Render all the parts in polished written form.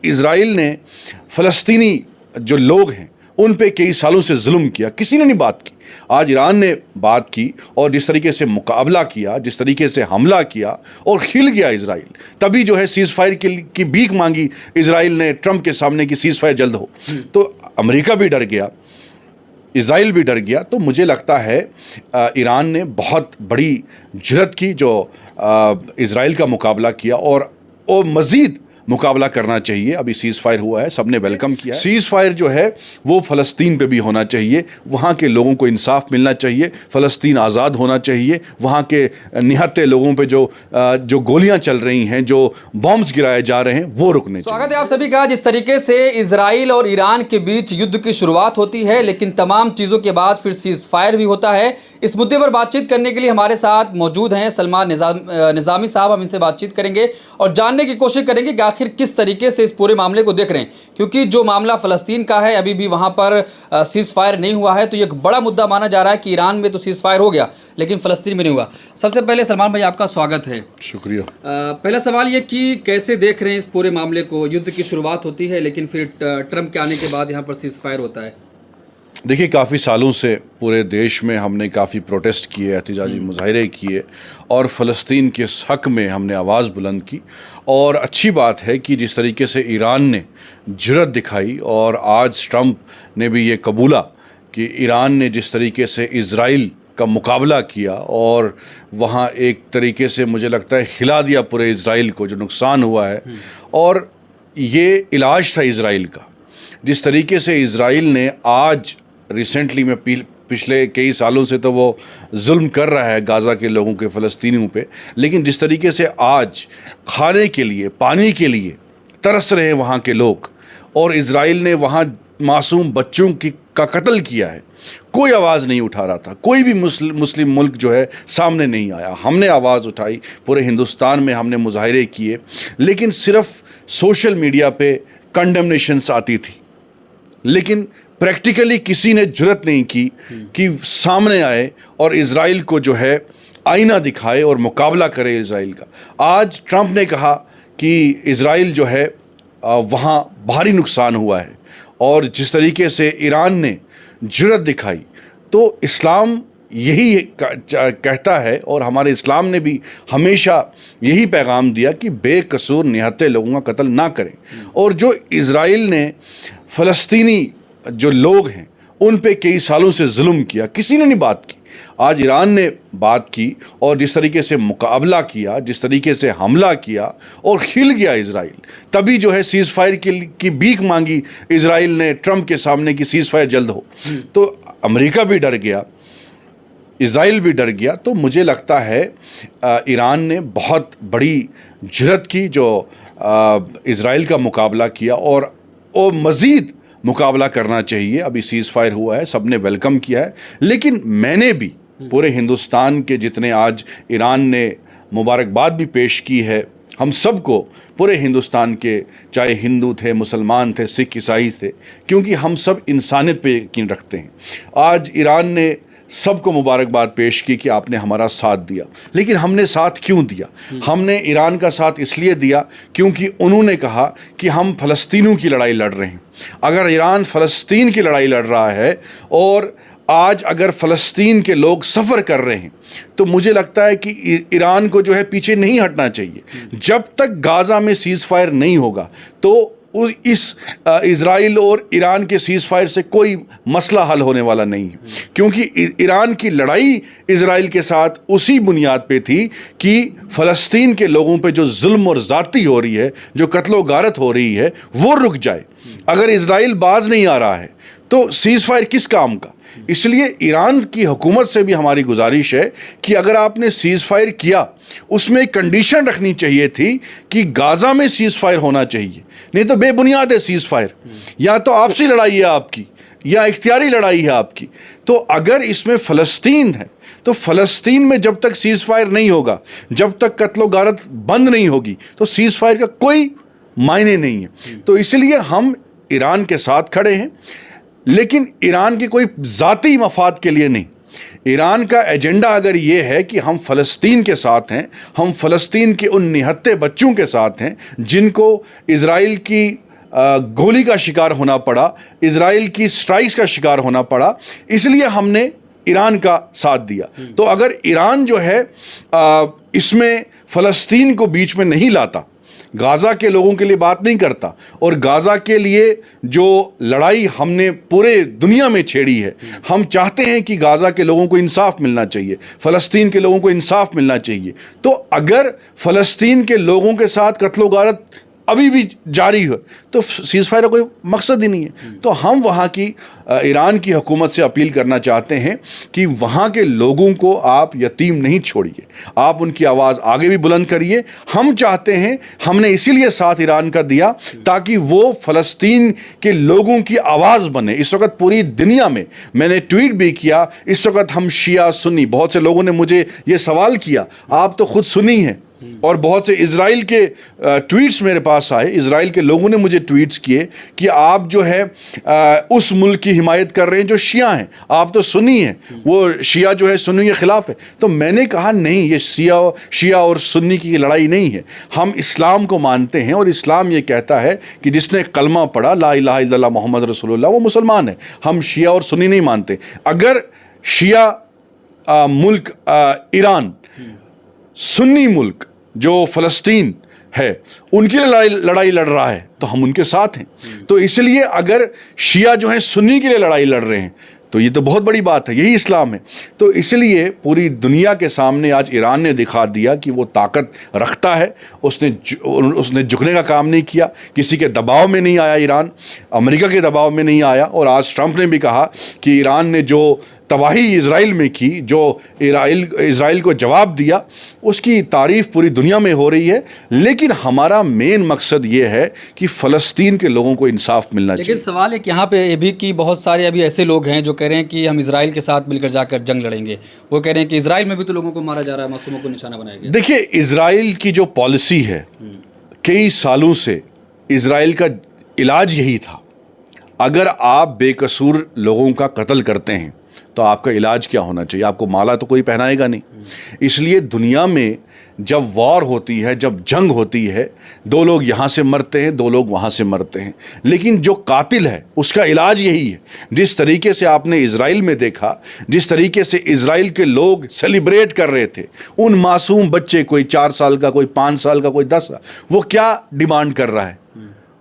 Israel ने फ़लस्तीनी जो लोग हैं उन पे कई सालों से जुल्म किया, किसी ने नहीं बात की। आज ईरान ने बात की और जिस तरीके से मुकाबला किया, जिस तरीके से हमला किया और खिल गया इज़राइल, तभी जो है सीज़ फायर की भीख मांगी इज़राइल ने ट्रंप के सामने कि सीज़ फायर जल्द हो। तो अमेरिका भी डर गया, इज़राइल भी डर गया। तो मुझे लगता है ईरान ने बहुत बड़ी जुर्रत की जो इज़राइल का मुकाबला किया और मज़ीद मुकाबला करना चाहिए। अभी सीज़ फायर हुआ है, सबने वेलकम किया है। सीज़ फायर जो है वो फ़लस्तीन पे भी होना चाहिए, वहाँ के लोगों को इंसाफ मिलना चाहिए, फ़लस्तीन आज़ाद होना चाहिए, वहाँ के निहत्थे लोगों पे जो गोलियाँ चल रही हैं, जो बॉम्ब्स गिराए जा रहे हैं, वो रुकने चाहिए। स्वागत है आप सभी का। जिस तरीके से इजराइल और ईरान के बीच युद्ध की शुरुआत होती है, लेकिन तमाम चीज़ों के बाद फिर सीज़ फायर भी होता है। इस मुद्दे पर बातचीत करने के लिए हमारे साथ मौजूद हैं सलमान निज़ामी साहब। हम इनसे बातचीत करेंगे और जानने की कोशिश करेंगे कि आखिर किस तरीके से इस पूरे मामले को देख रहे हैं, क्योंकि जो मामला फ़लस्तीन का है अभी भी वहां पर सीज़ फायर नहीं हुआ है। तो ये एक बड़ा मुद्दा माना जा रहा है कि ईरान में तो सीज़ फायर हो गया लेकिन फ़लस्तीन में नहीं हुआ। सबसे पहले सलमान भाई आपका स्वागत है। शुक्रिया। पहला सवाल ये कि कैसे देख रहे हैं इस पूरे मामले को। युद्ध की शुरुआत होती है लेकिन फिर ट्रंप के आने के बाद यहाँ पर सीज़ फायर होता है। देखिए, काफ़ी सालों से पूरे देश में हमने काफ़ी प्रोटेस्ट किए, एहतजाजी मुजाहरे किए और फ़लस्तीन के हक़ में हमने आवाज़ बुलंद की। और अच्छी बात है कि जिस तरीके से ईरान ने जुर्रत दिखाई और आज ट्रंप ने भी ये कबूला कि ईरान ने जिस तरीके से इज़राइल का मुकाबला किया और वहाँ एक तरीके से मुझे लगता है हिला दिया पूरे इज़राइल को, जो नुकसान हुआ है। और ये इलाज था इज़राइल का। जिस तरीके से इज़राइल ने आज रिसेंटली में पिछले कई सालों से तो वो जुल्म कर रहा है गाज़ा के लोगों के, फ़लस्तीनियों पे, लेकिन जिस तरीके से आज खाने के लिए, पानी के लिए तरस रहे हैं वहाँ के लोग, और इज़राइल ने वहाँ मासूम बच्चों का कत्ल किया है, कोई आवाज़ नहीं उठा रहा था। कोई भी मुस्लिम मुल्क जो है सामने नहीं आया। हमने आवाज़ उठाई, पूरे हिंदुस्तान में हमने मुजाहरे किए, लेकिन सिर्फ सोशल मीडिया पे कंडेमनेशंस आती थी, लेकिन प्रैक्टिकली किसी ने जुर्रत नहीं की कि सामने आए और इज़राइल को जो है आईना दिखाए और मुकाबला करे इज़राइल का। आज ट्रंप ने कहा कि इज़राइल जो है वहाँ भारी नुकसान हुआ है, और जिस तरीके से ईरान ने जुर्रत दिखाई, तो इस्लाम यही कहता है और हमारे इस्लाम ने भी हमेशा यही पैगाम दिया कि बेकसूर निहत्थे लोगों का कत्ल ना करें। और जो इज़राइल ने फ़लस्तीनी जो लोग हैं उन पे कई सालों से जुल्म किया, किसी ने नहीं बात की। आज ईरान ने बात की और जिस तरीके से मुकाबला किया, जिस तरीके से हमला किया और खिल गया इज़राइल, तभी जो है सीज़ फायर की भीख मांगी इज़राइल ने ट्रंप के सामने कि सीज़ फायर जल्द हो। तो अमेरिका भी डर गया, इज़राइल भी डर गया। तो मुझे लगता है ईरान ने बहुत बड़ी जुर्रत की जो इज़राइल का मुकाबला किया और मज़ीद मुकाबला करना चाहिए। अभी सीज़ फायर हुआ है, सबने वेलकम किया है, लेकिन मैंने भी पूरे हिंदुस्तान के जितने आज ईरान ने मुबारकबाद भी पेश की है, हम सबको, पूरे हिंदुस्तान के, चाहे हिंदू थे, मुसलमान थे, सिख ईसाई थे, क्योंकि हम सब इंसानियत पे यकीन रखते हैं। आज ईरान ने सबको मुबारकबाद पेश की कि आपने हमारा साथ दिया, लेकिन हमने साथ क्यों दिया? हमने ईरान का साथ इसलिए दिया क्योंकि उन्होंने कहा कि हम फ़लस्तीनियों की लड़ाई लड़ रहे हैं। अगर ईरान फ़लस्तीन की लड़ाई लड़ रहा है और आज अगर फ़लस्तीन के लोग सफ़र कर रहे हैं, तो मुझे लगता है कि ईरान को जो है पीछे नहीं हटना चाहिए। जब तक गाज़ा में सीज़ फायर नहीं होगा तो इस इज़राइल और ईरान के सीज़ फायर से कोई मसला हल होने वाला नहीं है, क्योंकि ईरान की लड़ाई इज़राइल के साथ उसी बुनियाद पे थी कि फ़लस्तीन के लोगों पे जो जुल्म और ज़्यादती हो रही है, जो कत्लो गारत हो रही है, वो रुक जाए। अगर इज़राइल बाज नहीं आ रहा है तो सीज़ फायर किस काम का? इसलिए ईरान की हुकूमत से भी हमारी गुजारिश है कि अगर आपने सीज़ फायर किया, उसमें कंडीशन रखनी चाहिए थी कि गाज़ा में सीज़ फायर होना चाहिए, नहीं तो बेबुनियाद है सीज़ फायर। या तो आपसी लड़ाई है आपकी या इख्तियारी लड़ाई है आपकी। तो अगर इसमें फ़लस्तीन है तो फ़लस्तीन में जब तक सीज़ फायर नहीं होगा, जब तक कत्लो गारत बंद नहीं होगी, तो सीज़ फायर का कोई मायने नहीं है। तो इसलिए हम ईरान के साथ खड़े हैं, लेकिन ईरान की कोई ज़ाती मफाद के लिए नहीं। ईरान का एजेंडा अगर ये है कि हम फ़लस्तीन के साथ हैं, हम फ़लस्तीन के उन निहत्थे बच्चों के साथ हैं जिनको इज़राइल की गोली का शिकार होना पड़ा, इजराइल की स्ट्राइक्स का शिकार होना पड़ा, इसलिए हमने ईरान का साथ दिया। तो अगर ईरान जो है इसमें फ़लस्तीन को बीच में नहीं लाता, गाज़ा के लोगों के लिए बात नहीं करता, और गाज़ा के लिए जो लड़ाई हमने पूरे दुनिया में छेड़ी है, हम चाहते हैं कि गाज़ा के लोगों को इंसाफ मिलना चाहिए, फ़लस्तीन के लोगों को इंसाफ मिलना चाहिए। तो अगर फ़लस्तीन के लोगों के साथ कत्लो गारत अभी भी जारी है तो सीज़ फायर का कोई मकसद ही नहीं है। तो हम वहाँ की ईरान की हुकूमत से अपील करना चाहते हैं कि वहाँ के लोगों को आप यतीम नहीं छोड़िए, आप उनकी आवाज़ आगे भी बुलंद करिए। हम चाहते हैं, हमने इसीलिए साथ ईरान का दिया ताकि वो फ़लस्तीन के लोगों की आवाज़ बने। इस वक्त पूरी दुनिया में, मैंने ट्वीट भी किया, इस वक्त हम शिया सुन्नी, बहुत से लोगों ने मुझे ये सवाल किया, आप तो खुद सुन्नी हैं, और बहुत से इज़राइल के ट्वीट्स मेरे पास आए, इज़राइल के लोगों ने मुझे ट्वीट्स किए कि आप जो है उस मुल्क की हिमायत कर रहे हैं जो शिया हैं, आप तो सुन्नी हैं, वो शिया जो है सुन्नी के ख़िलाफ़ है। तो मैंने कहा नहीं, ये शिया और सुन्नी की लड़ाई नहीं है, हम इस्लाम को मानते हैं, और इस्लाम ये कहता है कि जिसने कलमा पढ़ा ला इलाहा इल्लल्लाह मोहम्मद रसूलुल्लाह वो मुसलमान है। हम शिया और सुन्नी नहीं मानते। अगर शिया मुल्क ईरान, सुन्नी मुल्क जो फ़लस्तीन है उनके लिए लड़ाई लड़ रहा है तो हम उनके साथ हैं। तो इसलिए अगर शिया जो है सुन्नी के लिए लड़ाई लड़ रहे हैं तो ये तो बहुत बड़ी बात है, यही इस्लाम है। तो इसलिए पूरी दुनिया के सामने आज ईरान ने दिखा दिया कि वो ताकत रखता है, उसने झुकने का काम नहीं किया, किसी के दबाव में नहीं आया ईरान, अमेरिका के दबाव में नहीं आया। और आज ट्रंप ने भी कहा कि ईरान ने जो तबाही इज़राइल में की, जो इज़राइल को जवाब दिया, उसकी तारीफ़ पूरी दुनिया में हो रही है। लेकिन हमारा मेन मकसद ये है कि फ़लस्तीन के लोगों को इंसाफ मिलना चाहिए। लेकिन सवाल एक यहाँ पे ये भी कि बहुत सारे अभी ऐसे लोग हैं जो कह रहे हैं कि हम इजराइल के साथ मिलकर जाकर जंग लड़ेंगे। वो कह रहे हैं कि इजराइल में भी तो लोगों को मारा जा रहा है, मासूमों को निशाना बनाया गया। देखिए, इज़राइल की जो पॉलिसी है, कई सालों से इज़राइल का इलाज यही था, अगर आप बेकसूर लोगों का कत्ल करते हैं तो आपका इलाज क्या होना चाहिए? आपको माला तो कोई पहनाएगा नहीं। इसलिए दुनिया में जब वॉर होती है, जब जंग होती है, दो लोग यहाँ से मरते हैं, दो लोग वहाँ से मरते हैं, लेकिन जो कातिल है उसका इलाज यही है। जिस तरीके से आपने इज़राइल में देखा, जिस तरीके से इज़राइल के लोग सेलिब्रेट कर रहे थे, उन मासूम बच्चे, कोई 4 साल का, कोई 5 साल का, कोई 10 साल, वो क्या डिमांड कर रहा है?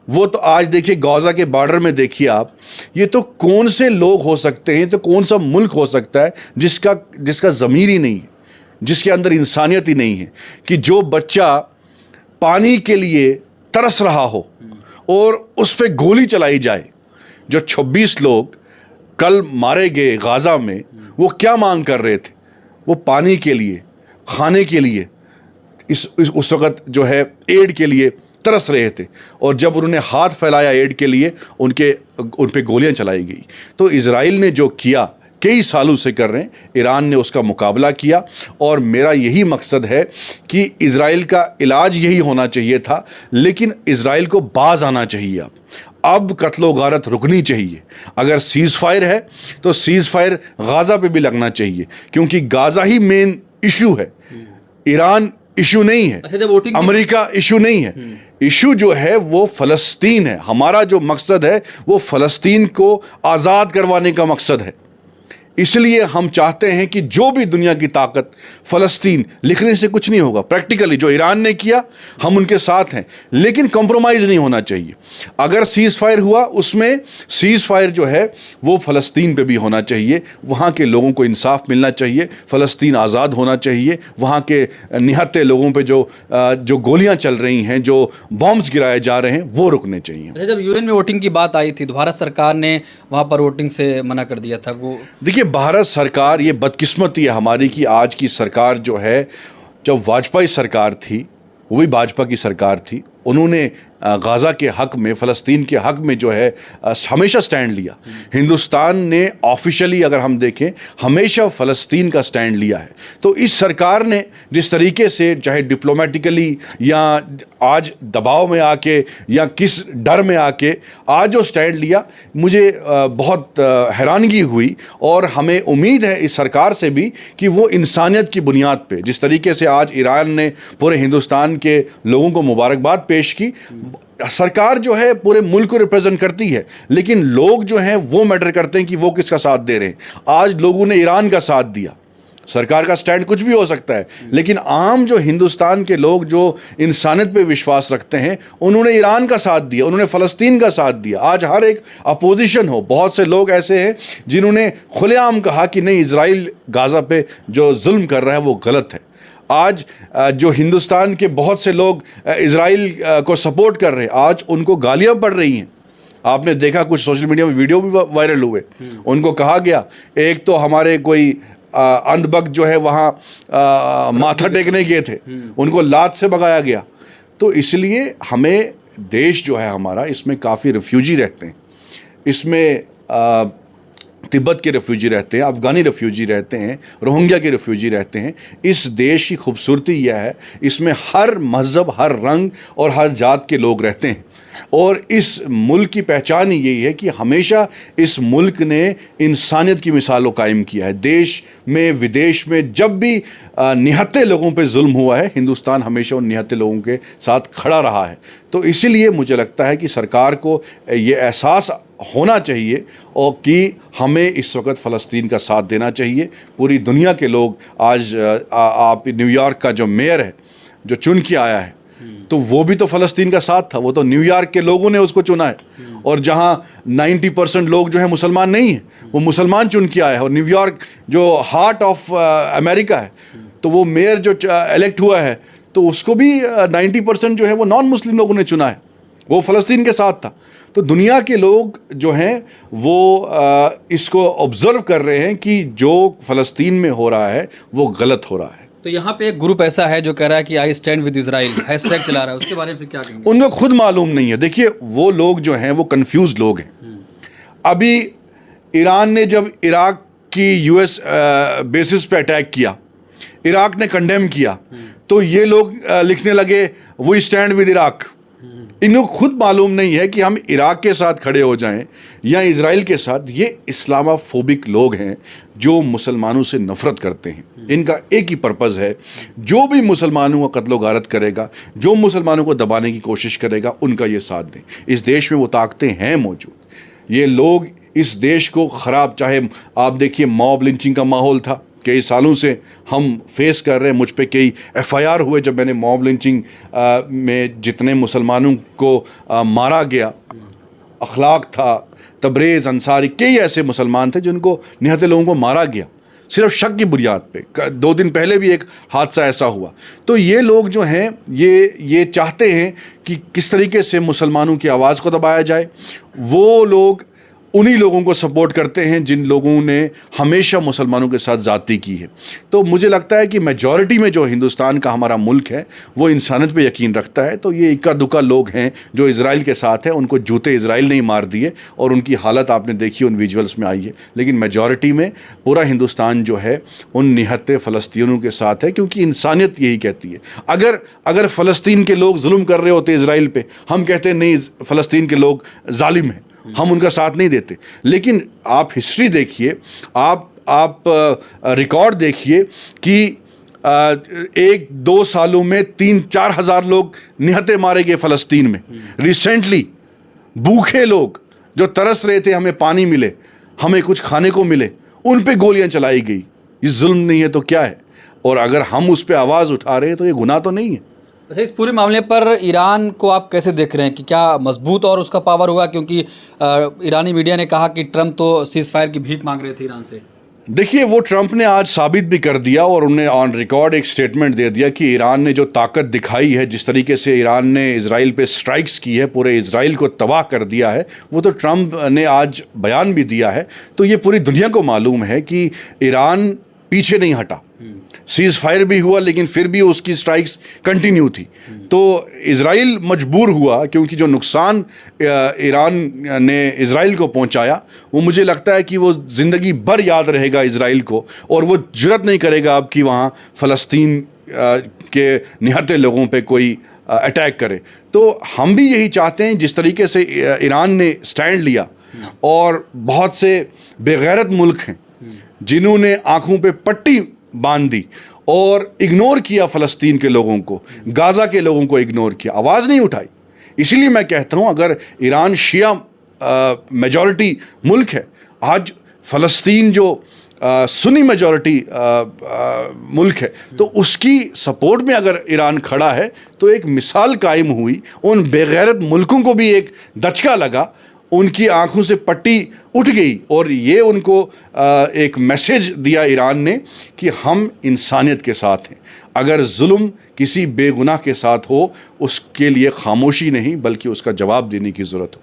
वो तो आज देखिए गाज़ा के बॉर्डर में देखिए आप, ये तो कौन से लोग हो सकते हैं, तो कौन सा मुल्क हो सकता है जिसका ज़मीर ही नहीं है, जिसके अंदर इंसानियत ही नहीं है, कि जो बच्चा पानी के लिए तरस रहा हो और उस पर गोली चलाई जाए। जो 26 लोग कल मारे गए गाज़ा में, वो क्या मांग कर रहे थे? वो पानी के लिए, खाने के लिए, उस वक़्त जो है एड के लिए तरस रहे थे, और जब उन्होंने हाथ फैलाया एड के लिए, उन पे गोलियां चलाई गई। तो इज़राइल ने जो किया, कई सालों से कर रहे हैं, ईरान ने उसका मुकाबला किया। और मेरा यही मकसद है कि इज़राइल का इलाज यही होना चाहिए था, लेकिन इज़राइल को बाज आना चाहिए। अब कत्लो गारत रुकनी चाहिए। अगर सीज़ फायर है तो सीज़ फायर गाज़ा पे भी लगना चाहिए, क्योंकि गाज़ा ही मेन इशू है, ईरान इशू नहीं है। अच्छा, जब वोटिंग, अमेरिका इशू नहीं है। इशू जो है वो फ़लस्तीन है। हमारा जो मकसद है वो फ़लस्तीन को आज़ाद करवाने का मकसद है। इसलिए हम चाहते हैं कि जो भी दुनिया की ताकत, फ़लस्तीन लिखने से कुछ नहीं होगा, प्रैक्टिकली जो ईरान ने किया हम उनके साथ हैं, लेकिन कॉम्प्रोमाइज़ नहीं होना चाहिए। अगर सीज़ फायर हुआ, उसमें सीज़ फायर जो है वो फ़लस्तीन पे भी होना चाहिए, वहाँ के लोगों को इंसाफ मिलना चाहिए, फ़लस्तीन आज़ाद होना चाहिए, वहाँ के निहत्ते लोगों पे जो गोलियाँ चल रही हैं, जो बॉम्ब्स गिराए जा रहे हैं, वो रुकने चाहिए। अच्छा, जब यूएन में वोटिंग की बात आई थी तो भारत सरकार ने वहाँ पर वोटिंग से मना कर दिया था। वो देखिए, भारत सरकार, ये बदकिस्मती है हमारी कि आज की सरकार जो है, जब वाजपेयी सरकार थी, वो भी भाजपा की सरकार थी, उन्होंने गाज़ा के हक़ में, फ़लस्तीन के हक़ में जो है हमेशा स्टैंड लिया। हिंदुस्तान ने ऑफिशियली अगर हम देखें, हमेशा फ़लस्तीन का स्टैंड लिया है। तो इस सरकार ने जिस तरीके से, चाहे डिप्लोमेटिकली या आज दबाव में आके या किस डर में आके आज जो स्टैंड लिया, मुझे बहुत हैरानगी हुई। और हमें उम्मीद है इस सरकार से भी कि वो इंसानियत की बुनियाद पे, जिस तरीके से आज ईरान ने पूरे हिंदुस्तान के लोगों को मुबारकबाद पेश की, सरकार जो है पूरे मुल्क को रिप्रेजेंट करती है, लेकिन लोग जो हैं वो मैटर करते हैं कि वो किसका साथ दे रहे हैं। आज लोगों ने ईरान का साथ दिया। सरकार का स्टैंड कुछ भी हो सकता है, लेकिन आम जो हिंदुस्तान के लोग जो इंसानियत पे विश्वास रखते हैं, उन्होंने ईरान का साथ दिया, उन्होंने फ़लस्तीन का साथ दिया। आज हर एक अपोजिशन हो, बहुत से लोग ऐसे हैं जिन्होंने खुलेआम कहा कि नहीं, इजराइल गाज़ा पे जो जुल्म कर रहा है वो गलत है। आज जो हिंदुस्तान के बहुत से लोग इजराइल को सपोर्ट कर रहे हैं, आज उनको गालियां पड़ रही हैं। आपने देखा कुछ सोशल मीडिया में वीडियो भी वायरल हुए, उनको कहा गया, एक तो हमारे कोई अंधभक्त जो है वहाँ माथा टेकने गए थे, उनको लात से भगाया गया। तो इसलिए हमें देश जो है हमारा, इसमें काफ़ी रेफ्यूजी रहते हैं, इसमें तिब्बत के रेफ्यूजी रहते हैं, अफ़गानी रेफ्यूजी रहते हैं, रोहिंग्या के रेफ्यूजी रहते हैं। इस देश की खूबसूरती यह है, इसमें हर मज़हब, हर रंग और हर जात के लोग रहते हैं। और इस मुल्क की पहचान ही यही है कि हमेशा इस मुल्क ने इंसानियत की मिसालों कायम किया है। देश में विदेश में जब भी निहत्थे लोगों पे जुल्म हुआ है, हिंदुस्तान हमेशा उन निहत्थे लोगों के साथ खड़ा रहा है। तो इसीलिए मुझे लगता है कि सरकार को ये एहसास होना चाहिए और कि हमें इस वक्त फ़लस्तीन का साथ देना चाहिए। पूरी दुनिया के लोग आज आप न्यूयॉर्क का जो मेयर है, जो चुन के आया है, तो वो भी तो फ़लस्तीन का साथ था, वो तो न्यूयॉर्क के लोगों ने उसको चुना है। और जहाँ 90% लोग जो है मुसलमान नहीं हैं, वो मुसलमान चुन के आया है। और न्यूयॉर्क जो हार्ट ऑफ अमेरिका है, तो वो मेयर जो इलेक्ट हुआ है, तो उसको भी 90% जो है वो नॉन मुस्लिम लोगों ने चुना है, वो फ़लस्तीन के साथ था। तो दुनिया के लोग जो हैं वो इसको ऑब्ज़र्व कर रहे हैं कि जो फ़लस्तीन में हो रहा है वो गलत हो रहा है। तो यहाँ पे एक ग्रुप ऐसा है जो कह रहा है कि I stand with Israel hashtag चला रहा है, उसके बारे में फिर क्या कहेंगे? उनको खुद मालूम नहीं है। देखिए, वो लोग जो हैं वो कंफ्यूज लोग हैं। अभी ईरान ने जब इराक की यूएस बेसिस पे अटैक किया, इराक ने कंडेम किया, तो ये लोग लिखने लगे वी स्टैंड विद इराक। इनको खुद मालूम नहीं है कि हम इराक के साथ खड़े हो जाएं या इजराइल के साथ। ये इस्लामाफोबिक लोग हैं जो मुसलमानों से नफ़रत करते हैं। इनका एक ही पर्पज़ है, जो भी मुसलमानों का कत्लो गारत करेगा, जो मुसलमानों को दबाने की कोशिश करेगा, उनका ये साथ दें। इस देश में वो ताकतें हैं मौजूद। ये लोग इस देश को ख़राब, चाहे आप देखिए मॉब लिंचिंग का माहौल था, कई सालों से हम फेस कर रहे हैं। मुझ पे कई एफआईआर हुए जब मैंने मॉब लिंचिंग में जितने मुसलमानों को मारा गया, अखलाक था, तबरेज़, अंसारी, कई ऐसे मुसलमान थे जिनको निहत्थे लोगों को मारा गया सिर्फ शक की बुनियाद पे। 2 दिन पहले भी एक हादसा ऐसा हुआ। तो ये लोग जो हैं ये चाहते हैं कि किस तरीके से मुसलमानों की आवाज़ को दबाया जाए। वो लोग उन्हीं लोगों को सपोर्ट करते हैं जिन लोगों ने हमेशा मुसलमानों के साथ ज़्यादती की है। तो मुझे लगता है कि मेजॉरिटी में जो हिंदुस्तान का हमारा मुल्क है वो इंसानियत पे यकीन रखता है। तो ये इक्का दुक्का लोग हैं जो इजराइल के साथ हैं, उनको जूते इजराइल नहीं मार दिए और उनकी हालत आपने देखी, उन विजुअल्स में आई है। लेकिन मेजॉरिटी में पूरा हिंदुस्तान जो है उन निहत्थे फ़लस्तीनियों के साथ है, क्योंकि इंसानियत यही कहती है। अगर फ़लस्तीन के लोग जुल्म कर रहे होते इजराइल पे, हम कहते नहीं फ़लस्तीन के लोग जालिम हैं, हम उनका साथ नहीं देते। लेकिन आप हिस्ट्री देखिए, आप रिकॉर्ड देखिए कि 1-2 सालों में 3-4 हज़ार लोग निहत्थे मारे गए फ़लस्तीन में। रिसेंटली भूखे लोग जो तरस रहे थे हमें पानी मिले, हमें कुछ खाने को मिले, उन पे गोलियां चलाई गई। ये जुल्म नहीं है तो क्या है? और अगर हम उस पर आवाज़ उठा रहे हैं तो ये गुनाह तो नहीं है। अच्छा, इस पूरे मामले पर ईरान को आप कैसे देख रहे हैं कि क्या मजबूत और उसका पावर होगा? क्योंकि ईरानी मीडिया ने कहा कि ट्रंप तो सीज़ फायर की भीख मांग रहे थे ईरान से। देखिए, वो ट्रंप ने आज साबित भी कर दिया और उन्हें ऑन रिकॉर्ड एक स्टेटमेंट दे दिया कि ईरान ने जो ताकत दिखाई है, जिस तरीके से ईरान ने इजराइल पे स्ट्राइक्स की है, पूरे इजराइल को तबाह कर दिया है, वो तो ट्रंप ने आज बयान भी दिया है। तो ये पूरी दुनिया को मालूम है कि ईरान पीछे नहीं हटा। सीज़ फायर भी हुआ लेकिन फिर भी उसकी स्ट्राइक्स कंटिन्यू थी। तो इजराइल मजबूर हुआ, क्योंकि जो नुकसान ईरान ने इजराइल को पहुंचाया वो मुझे लगता है कि वो ज़िंदगी भर याद रहेगा इजराइल को, और वो जुर्रत नहीं करेगा अब कि वहाँ फ़लस्तीन के निहत्थे लोगों पे कोई अटैक करे। तो हम भी यही चाहते हैं, जिस तरीके से ईरान ने स्टैंड लिया, और बहुत से बेगैरत मुल्क हैं जिन्होंने आँखों पे पट्टी बांध दी और इग्नोर किया फ़लस्तीन के लोगों को, गाज़ा के लोगों को इग्नोर किया, आवाज़ नहीं उठाई। इसीलिए मैं कहता हूँ अगर ईरान शिया मेजॉरिटी मुल्क है, आज फ़लस्तीन जो सुन्नी मेजॉरिटी मुल्क है, तो उसकी सपोर्ट में अगर ईरान खड़ा है तो एक मिसाल कायम हुई, उन बेगैरत मुल्कों को भी एक दचका लगा, उनकी आंखों से पट्टी उठ गई और ये उनको एक मैसेज दिया ईरान ने कि हम इंसानियत के साथ हैं। अगर जुल्म किसी बेगुनाह के साथ हो उसके लिए खामोशी नहीं बल्कि उसका जवाब देने की ज़रूरत हो।